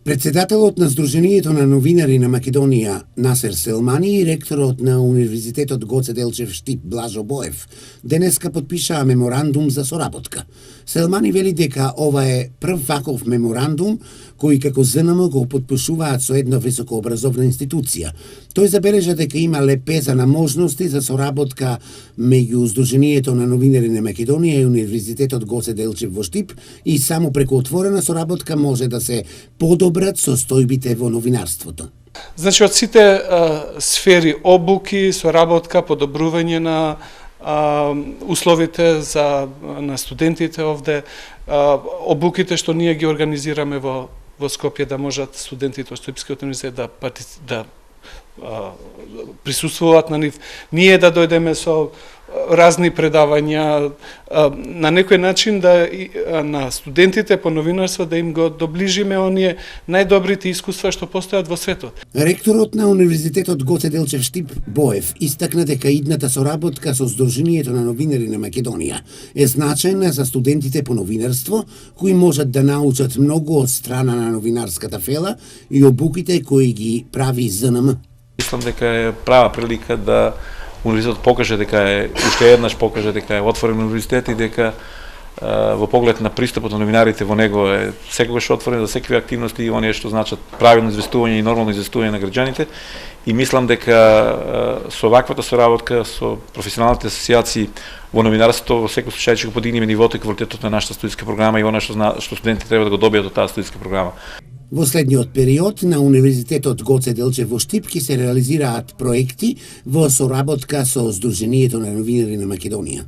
Председателот на Сдруженијето на новинари на Македонија Насер Селмани и ректорот на Универзитетот Гоце Делчев Штип Блажо Боев денеска потпишаа меморандум за соработка. Селмани вели дека ова е прв ваков меморандум кој како ЗНМ го потпишуваат со една високообразовна институција. Тој забележа дека има лепеза на можности за соработка меѓу Сдруженијето на новинари на Македонија и Универзитетот Гоце Делчев во Штип и само преку отворена соработка може да се подобрат состојбите во новинарството. Значи, од сите сфери, обуки, соработка, подобрување на условите на студентите овде, обуките што ние ги организираме во Скопје, да можат студентите од Штипскиот универзитет да присуствуваат на нив, ние да дојдеме со разни предавања, на некој начин на студентите по новинарство да им го доближиме оние најдобрите искуства што постојат во светот. Ректорот на Универзитетот Гоце Делчев Штип Боев истакна дека идната соработка со Сдруженијето на новинари на Македонија е значајна за студентите по новинарство, кои можат да научат многу од страна на новинарската фела и обуките кои ги прави ЗНМ. Мислам дека е права прилика да универзитетот покаже дека уште еднаш покаже дека е отворен универзитет и дека во поглед на пристапот на новинарите во него е секогаш отворен за секакви активности и оние што значат правилно известување и нормално известување на граѓаните. И мислам дека со ваквата соработка со професионалните асоциации во новинарството во секој случај ќе го подигнеме нивото и квалитетот на нашата студентска програма и она што студентите треба да го добијат од таа студентска програма. Во следниот период на Универзитетот Гоце Делчев во Штип ќе се реализираат проекти во соработка со Сдруженијето на новинари на Македонија.